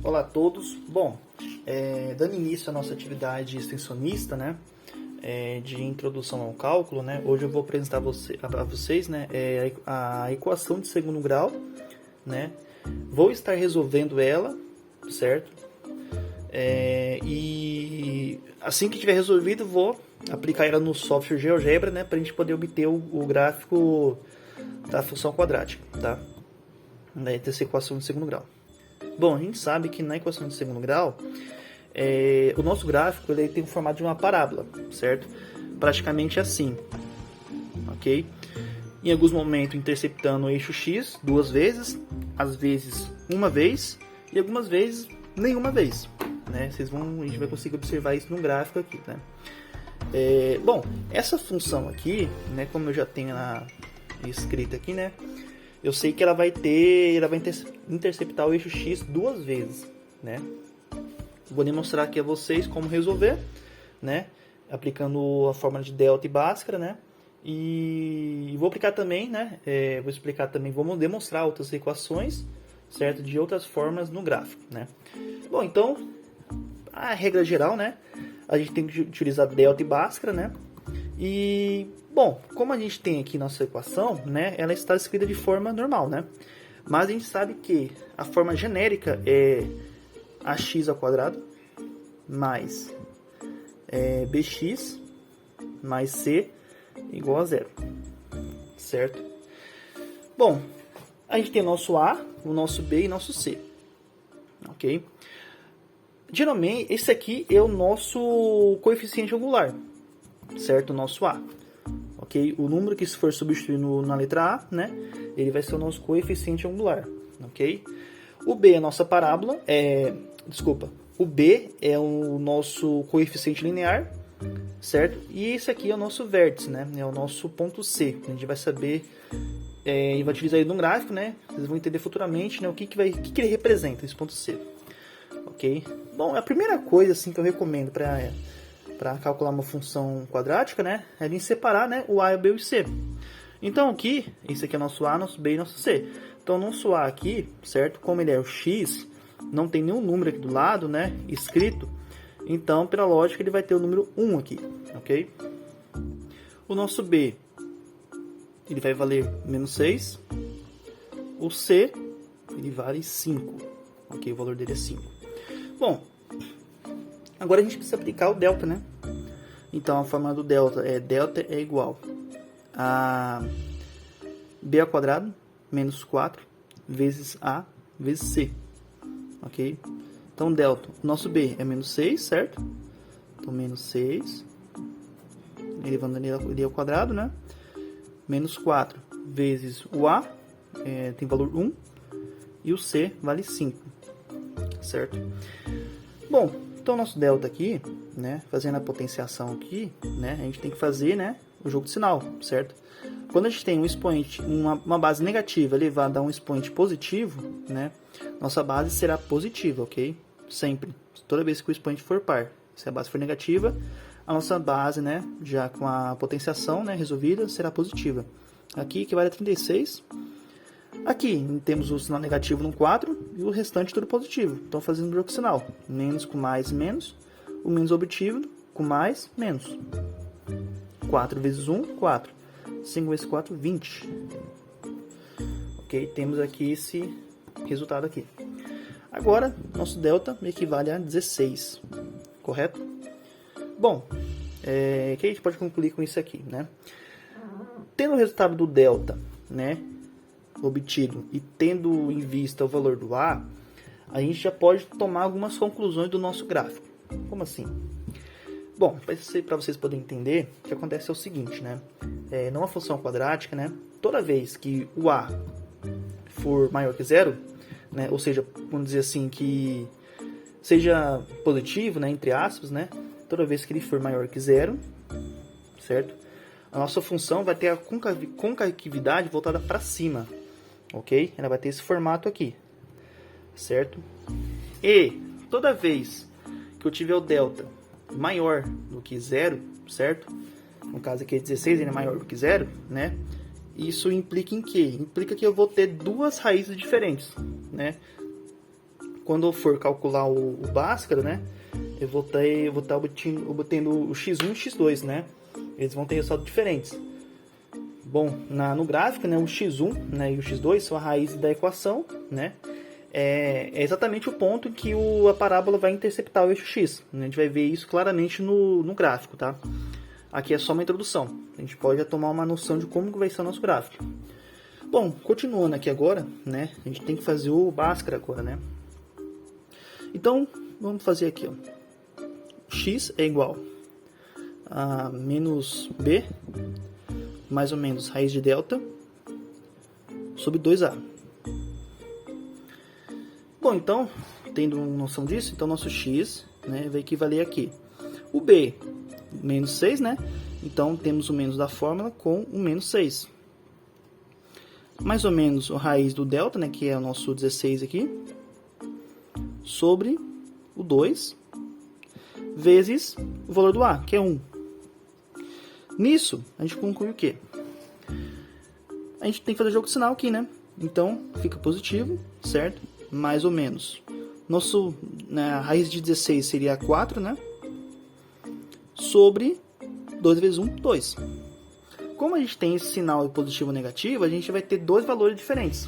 Olá a todos. Bom, dando início à nossa atividade extensionista, né, de introdução ao cálculo, né, hoje eu vou apresentar a vocês, né, a equação de segundo grau, né, vou estar resolvendo ela, certo? E assim que tiver resolvido, vou aplicar ela no software GeoGebra, né, para a gente poder obter o gráfico da função quadrática, tá? Dessa equação de segundo grau. Bom, a gente sabe que na equação de segundo grau, o nosso gráfico ele tem o formato de uma parábola, certo? Praticamente assim, ok? Em alguns momentos interceptando o eixo X duas vezes, às vezes uma vez e algumas vezes nenhuma vez, né? A gente vai conseguir observar isso no gráfico aqui, né? Bom, essa função aqui, né, como eu já tenho escrita aqui, né? Eu sei que ela vai interceptar o eixo X duas vezes, né? Vou demonstrar aqui a vocês como resolver, né? Aplicando a fórmula de delta e Bhaskara, né? E vou aplicar também, né? Vou explicar também, vamos demonstrar outras equações, certo? De outras formas no gráfico, né? Bom, então, a regra geral, né? A gente tem que utilizar delta e Bhaskara, né? E, bom, como a gente tem aqui nossa equação, né, ela está escrita de forma normal, né? Mas a gente sabe que a forma genérica é ax ao quadrado mais bx mais c igual a zero, certo? Bom, a gente tem o nosso a, o nosso b e o nosso c, ok? Geralmente, esse aqui é o nosso coeficiente angular, certo? O nosso A, ok? O número que se for substituir na letra A, né? Ele vai ser o nosso coeficiente angular, ok? O B é a nossa parábola, o B é o nosso coeficiente linear, certo? E esse aqui é o nosso vértice, né? É o nosso ponto C. A gente vai saber e vai utilizar ele no gráfico, né? Vocês vão entender futuramente, né? O que ele representa, esse ponto C, ok? Bom, a primeira coisa assim que eu recomendo para calcular uma função quadrática, né, é de separar, né, o A, o B e o C. Então aqui, esse aqui é nosso A, nosso B e nosso C. Então nosso A aqui, certo, como ele é o X, não tem nenhum número aqui do lado, né, escrito. Então, pela lógica, ele vai ter o número 1 aqui, ok? O nosso B, ele vai valer menos 6. O C, ele vale 5, ok? O valor dele é 5. Bom, agora a gente precisa aplicar o delta, né? Então, a fórmula do delta é igual a b ao quadrado menos 4 vezes a vezes c, ok? Então, delta, nosso b é menos 6, certo? Então, menos 6, elevando ele ao quadrado, né? Menos 4 vezes o a, tem valor 1, e o c vale 5, certo? Bom, então nosso delta aqui, né, fazendo a potenciação aqui, né, a gente tem que fazer, né, o jogo de sinal, certo? Quando a gente tem um expoente, uma base negativa elevada a um expoente positivo, né, nossa base será positiva, ok? Sempre, toda vez que o expoente for par. Se a base for negativa, a nossa base, né, já com a potenciação, né, resolvida, será positiva. Aqui equivale a 36. Aqui temos o sinal negativo no 4 e o restante tudo positivo. Então, fazendo o jogo de sinal. Menos com mais, menos. O menos obtido com mais, menos. 4 vezes 1, 4. 5 vezes 4, 20. Ok? Temos aqui esse resultado aqui. Agora, nosso delta equivale a 16. Correto? Bom, o que a gente pode concluir com isso aqui, né? Tendo o resultado do delta, né, obtido e tendo em vista o valor do A, a gente já pode tomar algumas conclusões do nosso gráfico. Como assim? Bom, para vocês poderem entender, o que acontece é o seguinte, né? Numa função quadrática, né, toda vez que o A for maior que zero, né, ou seja, vamos dizer assim, que seja positivo, né, entre aspas, né, toda vez que ele for maior que zero, certo? A nossa função vai ter a concatividade voltada para cima, ok? Ela vai ter esse formato aqui, certo? E toda vez que eu tiver o delta maior do que zero, certo? No caso aqui é 16, ele é maior do que zero, né? Isso implica em quê? Implica que eu vou ter duas raízes diferentes, né? quando eu for calcular o Bhaskara, né, eu vou estar obtendo o x1 e o x2, né? Eles vão ter resultados diferentes. Bom, no gráfico, né, o x1, né, e o x2 são a raiz da equação, né? É exatamente o ponto em que a parábola vai interceptar o eixo x. A gente vai ver isso claramente no gráfico, tá? Aqui é só uma introdução. A gente pode já tomar uma noção de como vai ser o nosso gráfico. Bom, continuando aqui agora, né? A gente tem que fazer o Bhaskara agora, né? Então, vamos fazer aqui, ó. X é igual a menos b, mais ou menos raiz de delta, sobre 2a. Bom, então, tendo noção disso, então nosso x, né, vai equivaler aqui. O b, menos 6, né? Então, temos o menos da fórmula com o menos 6. Mais ou menos a raiz do delta, né, que é o nosso 16 aqui, sobre o 2, vezes o valor do a, que é 1. Nisso, a gente conclui o quê? A gente tem que fazer o jogo de sinal aqui, né? Então, fica positivo, certo? Mais ou menos. A raiz de 16 seria 4, né? Sobre 2 vezes 1, 2. Como a gente tem esse sinal de positivo ou negativo, a gente vai ter dois valores diferentes,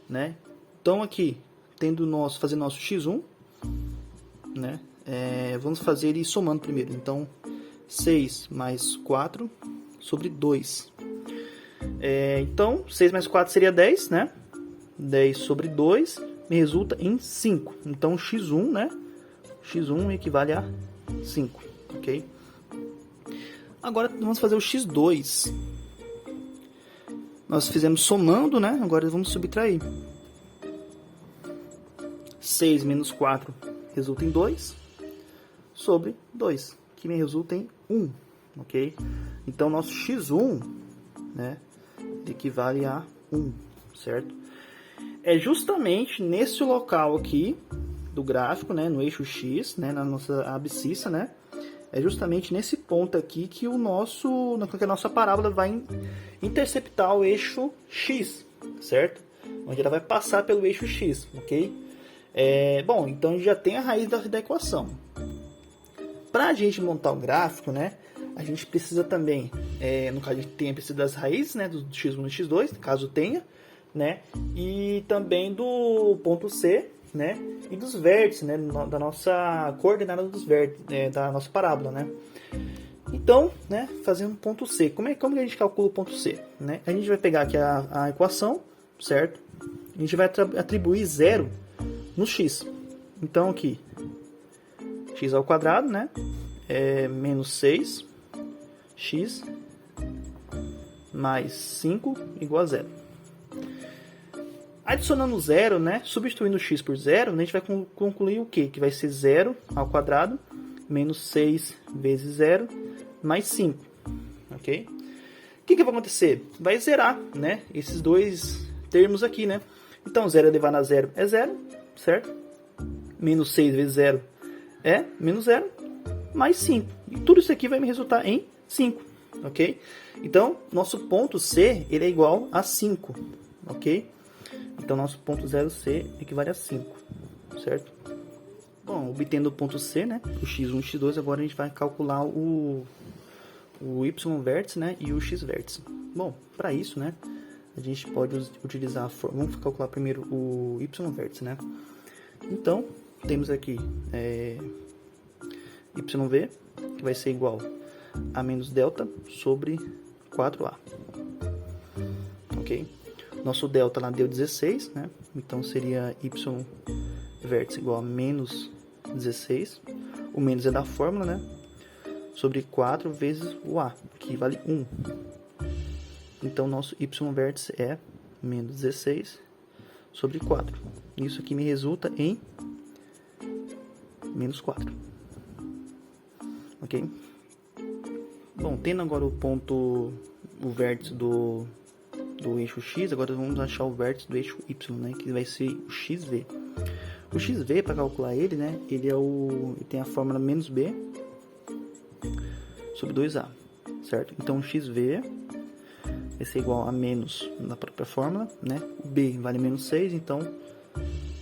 né? Então, aqui, fazendo nosso x1, né? Vamos fazer ele somando primeiro. Então, 6 mais 4 sobre 2. Então, 6 mais 4 seria 10, né? 10 sobre 2 me resulta em 5. Então, x1, né? x1 equivale a 5, ok? Agora, vamos fazer o x2. Nós fizemos somando, né? Agora, vamos subtrair. 6 menos 4 resulta em 2, sobre 2, que me resulta em 1, ok? Então, nosso x1, né, equivale a 1, certo? É justamente nesse local aqui do gráfico, né, no eixo x, né, na nossa abscissa, né, é justamente nesse ponto aqui que a nossa parábola vai interceptar o eixo x, certo? Onde ela vai passar pelo eixo x, ok? Bom, então a gente já tem a raiz da equação. Para a gente montar o gráfico, né, a gente precisa também, no caso a gente precisa das raízes, né, do x1 e x2, caso tenha, né, e também do ponto C, né, e dos vértices, né, da nossa coordenada dos vértices, da nossa parábola, né. Então, né, fazendo ponto C, como que a gente calcula o ponto C, né? A gente vai pegar aqui a equação, certo? A gente vai atribuir 0 no x. Então aqui, x ao quadrado, né, é menos 6, x mais 5 igual a 0. Adicionando 0, né, substituindo x por 0, a gente vai concluir o quê? Que vai ser 0 ao quadrado, menos 6 vezes 0, mais 5, ok? O que vai acontecer? Vai zerar, né, esses dois termos aqui, né? Então, 0 elevado a 0 é 0, certo? Menos 6 vezes 0 é menos 0, mais 5. E tudo isso aqui vai me resultar em 5, ok? Então, nosso ponto C ele é igual a 5, ok? Então, nosso ponto 0C equivale a 5, certo? Bom, obtendo o ponto C, né, o x1 e x2, agora a gente vai calcular o y vértice, né, e o x vértice. Bom, para isso, né, a gente pode utilizar a fórmula. Vamos calcular primeiro o y vértice, né? Então, temos aqui yv, que vai ser igual a menos delta sobre 4a. Ok? Nosso delta lá deu 16, né? Então, seria y vértice igual a menos 16. O menos é da fórmula, né? Sobre 4 vezes o a, que vale 1. Então, nosso y vértice é menos 16 sobre 4. Isso aqui me resulta em menos 4. Ok? Bom, tendo agora o vértice do eixo x, agora vamos achar o vértice do eixo y, né? Que vai ser o xv. O xv, para calcular ele, né? Ele tem a fórmula menos b sobre 2a, certo? Então, o xv vai ser igual a menos na própria fórmula, né? O b vale menos 6, então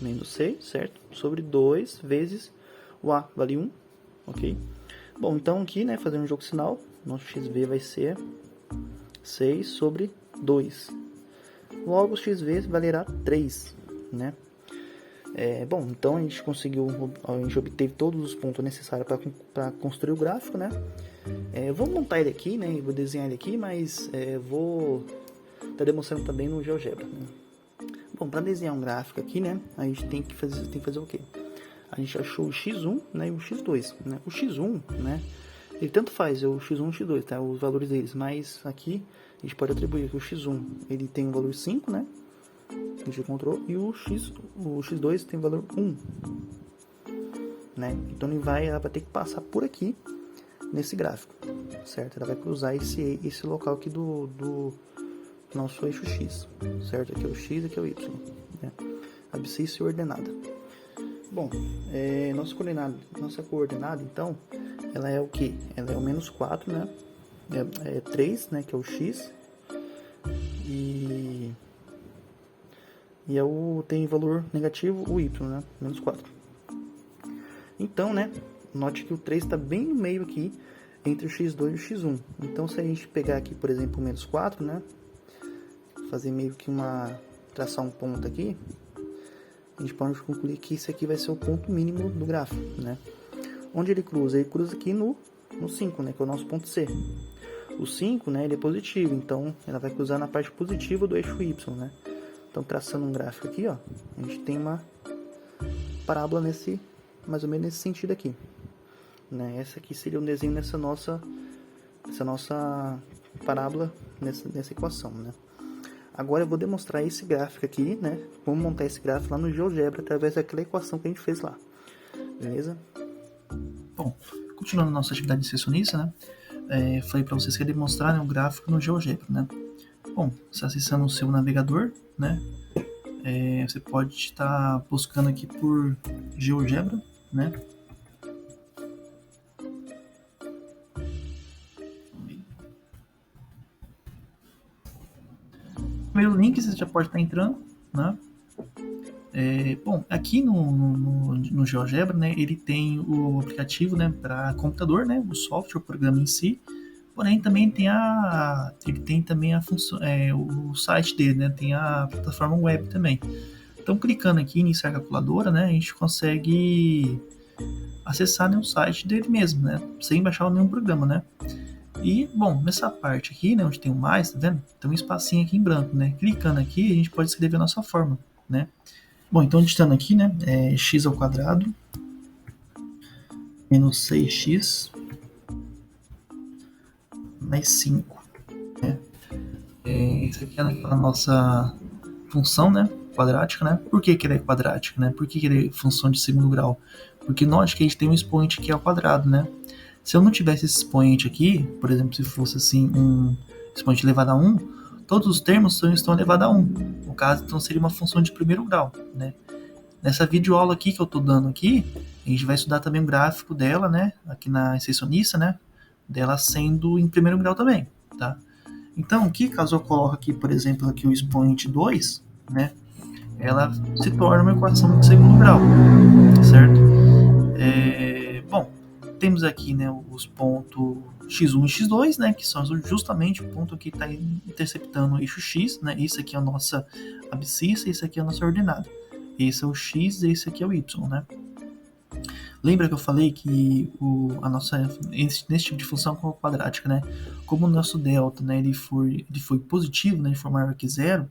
menos 6, certo? Sobre 2 vezes o A, vale 1, ok? Bom, então aqui, né, fazendo um jogo sinal, nosso XV vai ser 6 sobre 2. Logo, o XV valerá 3, né? Bom, então a gente obteve todos os pontos necessários para construir o gráfico, né? Vou montar ele aqui, né? Vou desenhar ele aqui, mas vou estar demonstrando também no GeoGebra, né? Bom, para desenhar um gráfico aqui, né? A gente tem que fazer o quê? A gente achou o x1, né, e o x2, né? O x1, né? Ele tanto faz o x1 e o x2, tá? Os valores deles, mas aqui a gente pode atribuir que o x1 ele tem o valor 5, né? A gente encontrou, e o x2 tem o valor 1, né? Então ela vai ter que passar por aqui nesse gráfico, certo? Ela vai cruzar esse local aqui do nosso eixo x, certo? Aqui é o x, aqui é o y, né? Abscissa e ordenada. Bom, nossa coordenada, então, ela é o que? Ela é o menos 4, né? É 3, né? Que é o x. E tem valor negativo o y, né? Menos 4. Então, né? Note que o 3 está bem no meio aqui, entre o x2 e o x1. Então, se a gente pegar aqui, por exemplo, o menos 4, né? Fazer meio que traçar um ponto aqui, a gente pode concluir que esse aqui vai ser o ponto mínimo do gráfico, né? Onde ele cruza? Ele cruza aqui no 5, né? Que é o nosso ponto C. O 5, né? Ele é positivo, então ela vai cruzar na parte positiva do eixo Y, né? Então, traçando um gráfico aqui, ó, a gente tem uma parábola mais ou menos nesse sentido aqui, né? Essa aqui seria um desenho dessa nossa parábola nessa equação, né? Agora eu vou demonstrar esse gráfico aqui, né? Vamos montar esse gráfico lá no GeoGebra através daquela equação que a gente fez lá. Beleza? Bom, continuando nossa atividade de seccionista, né? Falei para vocês que ia demonstrar, né, um gráfico no GeoGebra, né? Bom, você acessando o seu navegador, né? Você pode estar buscando aqui por GeoGebra, né? Primeiro link você já pode estar entrando, né? Bom, aqui no GeoGebra, né, ele tem o aplicativo, né, para computador, né, o software, o programa em si. Porém, também ele tem também a função, o site dele, né, tem a plataforma web também. Então, clicando aqui em iniciar calculadora, né, a gente consegue acessar, né, o site dele mesmo, né, sem baixar nenhum programa, né. E, bom, nessa parte aqui, né, onde tem o mais, tá vendo? Tem um espacinho aqui em branco, né. Clicando aqui, a gente pode escrever a nossa fórmula, né. Bom, então digitando aqui, né, x ao quadrado menos 6x mais 5, né? Isso aqui é a nossa função, né, quadrática, né? Por que ela é quadrática, né? Por que ela é função de segundo grau? Porque note que a gente tem um expoente aqui ao quadrado, né? Se eu não tivesse esse expoente aqui, por exemplo, se fosse assim um expoente elevado a 1, todos os termos estão elevados a 1. No caso, então seria uma função de primeiro grau, né? Nessa videoaula aqui que eu estou dando aqui, a gente vai estudar também o gráfico dela, né? Aqui na seccionista, né? Dela sendo em primeiro grau também, tá? Então, aqui, caso eu coloque aqui, por exemplo, aqui o expoente 2, né? Ela se torna uma equação de segundo grau, certo? Bom, temos aqui, né, os pontos x1 e x2, né, que são justamente o ponto que está interceptando o eixo x, né? Isso aqui é a nossa abscissa, isso aqui é a nossa ordenada. Esse é o x e esse aqui é o y, né? Lembra que eu falei que nesse tipo de função quadrática, né? Como o nosso delta, né, ele foi positivo, né, ele for maior que zero,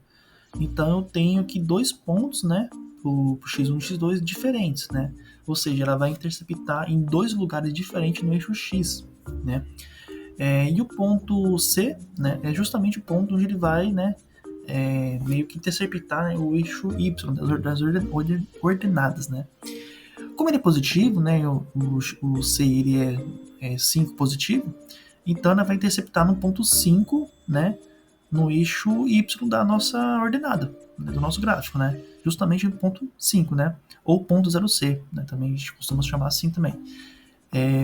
então eu tenho aqui dois pontos, né, pro x1 e x2 diferentes, né? Ou seja, ela vai interceptar em dois lugares diferentes no eixo x, né? E o ponto C, né, é justamente o ponto onde ele vai, né, meio que interceptar, né, o eixo y das ordenadas, né? Como ele é positivo, né, o C ele é 5 positivo, então ela vai interceptar no ponto 5, né, no eixo y da nossa ordenada, né, do nosso gráfico, né? Justamente no ponto 5, né? Ou ponto 0C, né? Também a gente costuma chamar assim também.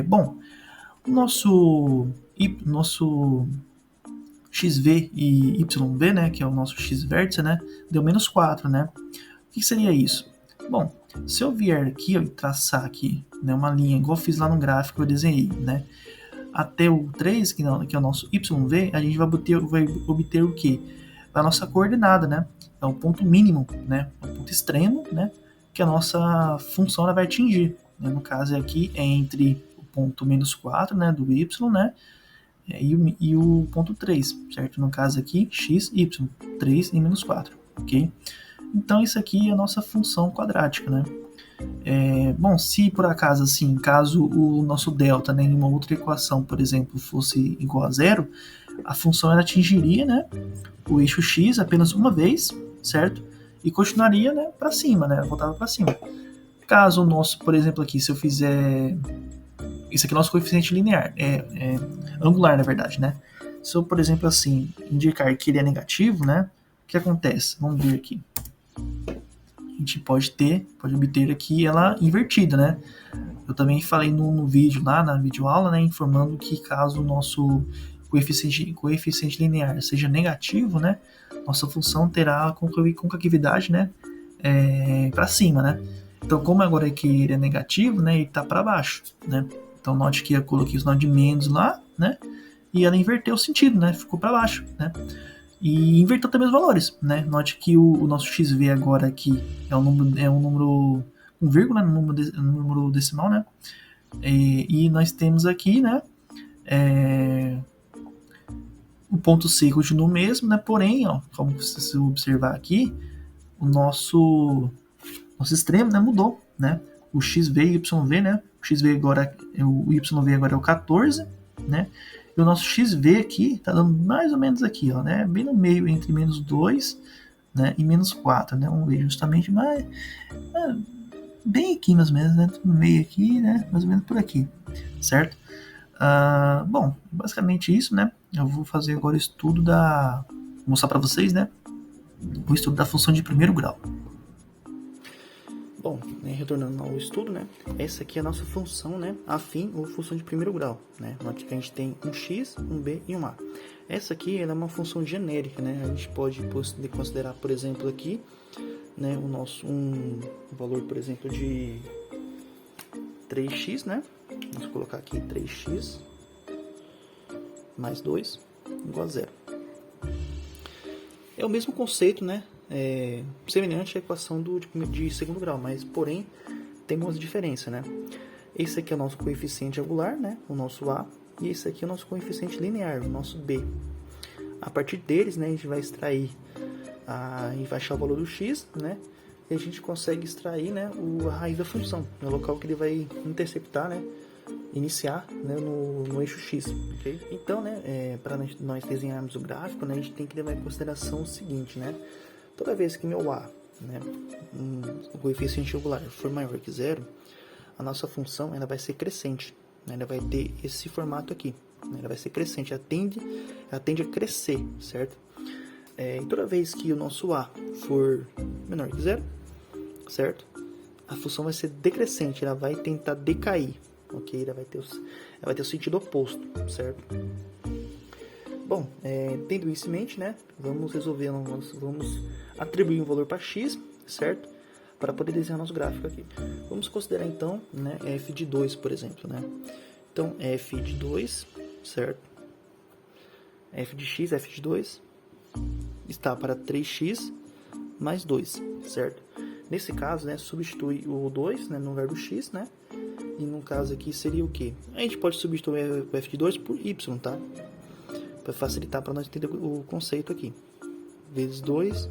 Bom, o nosso XV e YV, né, que é o nosso X vértice, né, deu menos 4, né? O que seria isso? Bom, se eu vier aqui ó, e traçar aqui, né, uma linha, igual eu fiz lá no gráfico que eu desenhei, né, até o 3, que é o nosso YV, a gente vai obter o quê? A nossa coordenada, né? É o ponto mínimo, né? O ponto extremo, né? Que a nossa função ela vai atingir. Né? No caso aqui é entre o ponto menos 4, né? Do Y, né? E o ponto 3, certo? No caso aqui, x, y, 3 e menos 4, ok? Então isso aqui é a nossa função quadrática, né? Bom, se por acaso, assim, caso o nosso delta né, em uma outra equação, por exemplo, fosse igual a zero, a função ela atingiria né, o eixo x apenas uma vez, certo? E continuaria né, para cima, né? Voltava para cima. Caso o nosso, por exemplo, aqui, se eu fizer. Isso aqui é o nosso coeficiente linear, angular, na verdade, né? Se eu, por exemplo, assim, indicar que ele é negativo, né? O que acontece? Vamos ver aqui. A gente pode obter aqui ela invertida, né? Eu também falei no vídeo lá, na videoaula, né, informando que caso o nosso coeficiente linear seja negativo, né, nossa função terá concatividade, né, para cima, né. Então, como agora aqui ele é negativo, né, ele está para baixo, né. Então, note que eu coloquei o sinal de menos lá, né, e ela inverteu o sentido, né, ficou para baixo, né. E inverteu também os valores, né. Note que o nosso XV agora aqui é um número com vírgula, número decimal, né? E nós temos aqui, né? O ponto C continua o mesmo, né? Porém, ó, como você observar aqui, o nosso extremo, né, mudou, né? O XV e YV, né? O XV agora, o YV agora é o 14, né? E o nosso XV aqui tá dando mais ou menos aqui, ó, né? Bem no meio entre menos 2, né, e menos 4, né? Vamos ver justamente mais bem aqui mais ou menos, né? No meio aqui, né? Mais ou menos por aqui, certo? Bom, basicamente isso, né? Eu vou fazer agora o estudo da. Vou mostrar para vocês, né? O estudo da função de primeiro grau. Bom, né, retornando ao estudo, né? Essa aqui é a nossa função, né? Afim ou função de primeiro grau, né? Note que a gente tem um x, um b e um a. Essa aqui ela é uma função genérica, né? A gente pode considerar, por exemplo, aqui, né? O nosso um valor, por exemplo, de 3x, né? Vamos colocar aqui 3x mais 2 igual a 0. É o mesmo conceito, né? Semelhante à equação de segundo grau, mas porém tem umas diferenças, né? Esse aqui é o nosso coeficiente angular, né? O nosso A, e esse aqui é o nosso coeficiente linear, o nosso B. A partir deles, né, a gente vai extrair e vai achar o valor do x, né? E a gente consegue extrair, né, a raiz da função, no local que ele vai interceptar, né? Iniciar, né, no eixo x, ok? Então, né, para nós desenharmos o gráfico, né, a gente tem que levar em consideração o seguinte, né? Toda vez que meu A, né, o coeficiente angular for maior que zero, a nossa função ela vai ser crescente, né? Ela vai ter esse formato aqui, né? Ela vai ser crescente, ela tende a crescer, certo? E toda vez que o nosso A for menor que zero, certo? A função vai ser decrescente, ela vai tentar decair, ok? Ela vai ter o sentido oposto, certo? Bom, tendo isso em mente, né? Vamos atribuir um valor para x, certo? Para poder desenhar nosso gráfico aqui. Vamos considerar então, né, f de 2, por exemplo, né? Então, f de 2, certo? F de x, f de 2, está para 3x mais 2, certo? Nesse caso, né, substitui o 2, né, no lugar do x, né? E no caso aqui seria o quê? A gente pode substituir o f de 2 por y, tá? Para facilitar para nós entender o conceito aqui. Vezes 2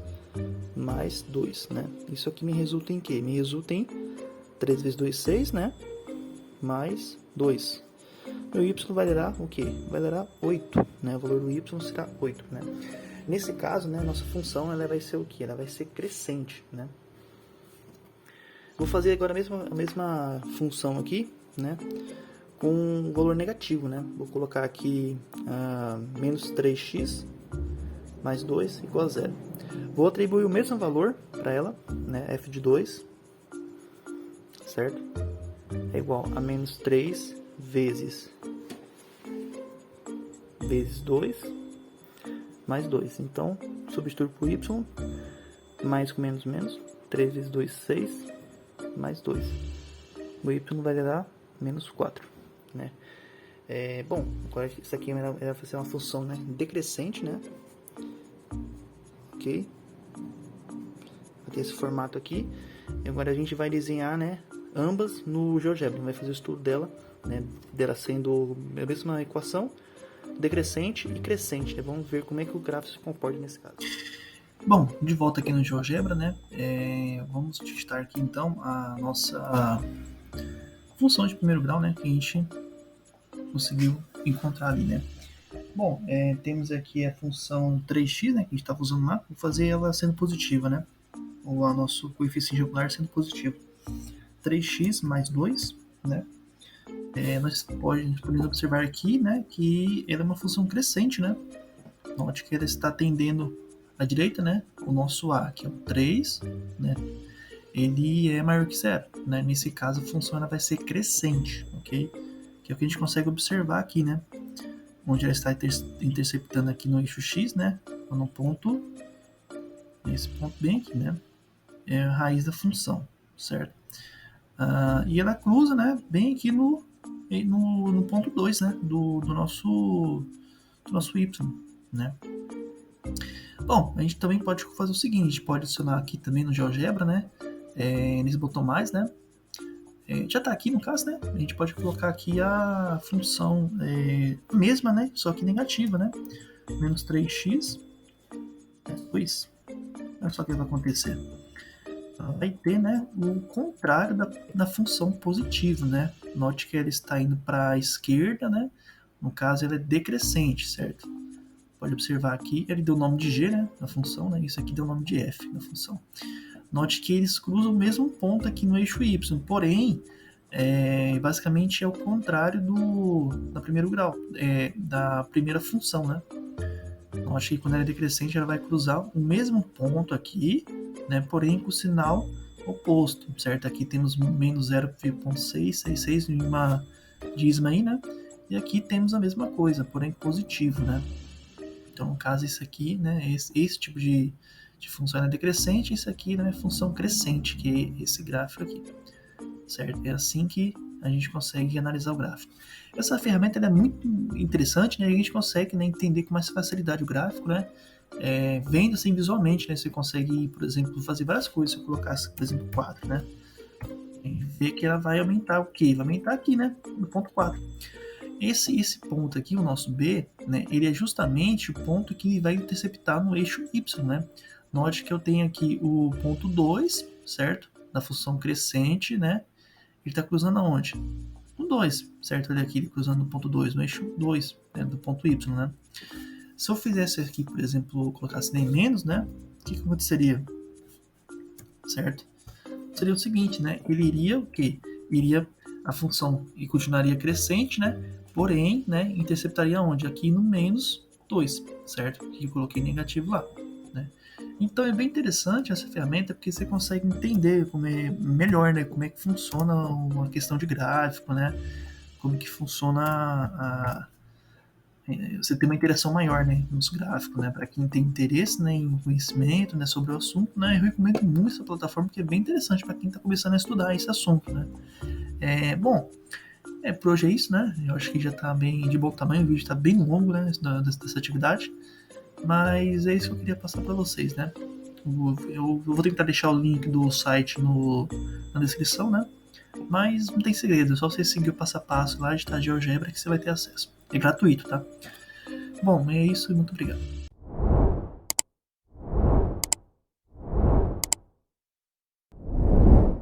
mais 2, né? Isso aqui me resulta em quê? Me resulta em 3 vezes 2, 6, né? Mais 2. Meu y valerá o quê? Valerá 8, né? O valor do y será 8, né? Nesse caso, né, nossa função ela vai ser o quê? Ela vai ser crescente, né? Vou fazer agora a mesma função aqui, né? Com um valor negativo, né? Vou colocar aqui menos 3x mais 2 igual a 0. Vou atribuir o mesmo valor para ela, né? F de 2, certo? É igual a menos 3 vezes 2 mais 2. Então, substituo por y, mais com menos, 3 vezes 2, 6, mais 2. O y vai dar menos 4, né? Bom, agora isso aqui vai ser uma função, né, decrescente, né? Ok? Vai ter esse formato aqui. E agora a gente vai desenhar, né, ambas no GeoGebra. Vai fazer o estudo dela, né, dela sendo a mesma equação, decrescente e crescente, né? Vamos ver como é que o gráfico se comporta nesse caso. Bom, de volta aqui no GeoGebra, né? Vamos digitar aqui então a nossa função de primeiro grau, né? Que a gente conseguiu encontrar ali, né? Bom, temos aqui a função 3x, né? Que a gente estava usando lá. Vou fazer ela sendo positiva, né? Ou o nosso coeficiente regular sendo positivo. 3x mais 2, né? Nós podemos observar aqui, né? Que ela é uma função crescente, né? Note que ela está tendendo à direita, né? O nosso a, que é o 3, né? Ele é maior que 0, né? Nesse caso, a função ela vai ser crescente, ok? Que é o que a gente consegue observar aqui, né? Onde ela está interceptando aqui no eixo x, né? No ponto, nesse ponto bem aqui, né? É a raiz da função, certo? E ela cruza, né? Bem aqui no ponto 2, né? Do nosso y, né? Bom, a gente também pode fazer o seguinte, a gente pode adicionar aqui também no GeoGebra, né? Nesse botão mais, né? Já está aqui no caso, né? A gente pode colocar aqui a função mesma, né? Só que negativa, né? Menos 3x, 2. Olha só o que vai acontecer. Vai ter, né, o contrário da função positiva, né? Note que ela está indo para a esquerda, né? No caso, ela é decrescente, certo? Pode observar aqui, ele deu o nome de g, né, na função, né? Isso aqui deu o nome de f na função. Note que eles cruzam o mesmo ponto aqui no eixo y, porém, basicamente é o contrário da primeiro grau, da primeira função, né? Note que quando ela é decrescente, ela vai cruzar o mesmo ponto aqui, né? Porém com o sinal oposto, certo? Aqui temos menos 0,666 em uma dízima aí, né? E aqui temos a mesma coisa, porém positivo, né? Então, no caso, isso aqui, né, esse tipo de função é decrescente, isso aqui, né, é função crescente, que é esse gráfico aqui, certo? É assim que a gente consegue analisar o gráfico. Essa ferramenta ela é muito interessante, né? A gente consegue, né, entender com mais facilidade o gráfico, né? Vendo assim visualmente, né? Você consegue, por exemplo, fazer várias coisas. Se eu colocasse, por exemplo, 4, né? E ver que ela vai aumentar o quê? Vai aumentar aqui, né? No ponto 4. Esse ponto aqui, o nosso B, né, ele é justamente o ponto que vai interceptar no eixo Y, né? Note que eu tenho aqui o ponto 2, certo? Da função crescente, né? Ele está cruzando aonde? No 2, certo? Ele aqui cruzando no ponto 2, no eixo 2, né, do ponto Y, né? Se eu fizesse aqui, por exemplo, colocasse nem menos, né? O que aconteceria? Certo? Seria o seguinte, né? Ele iria o quê? A função e continuaria crescente, né? Porém, né, interceptaria onde? Aqui no menos 2, certo? Que eu coloquei negativo lá, né? Então é bem interessante essa ferramenta porque você consegue entender melhor, né, como é que funciona uma questão de gráfico, né? Como que funciona você tem uma interação maior, né, nos gráficos, né? Para quem tem interesse, né, em conhecimento, né, sobre o assunto, né? Eu recomendo muito essa plataforma porque é bem interessante para quem está começando a estudar esse assunto, né? Bom, por hoje é isso, né? Eu acho que já está bem de bom tamanho, o vídeo está bem longo, né, dessa atividade, mas é isso que eu queria passar para vocês, né? Eu vou tentar deixar o link do site na descrição, né? Mas não tem segredo, é só você seguir o passo a passo lá, digitar GeoGebra que você vai ter acesso. É gratuito, tá? Bom, é isso e muito obrigado.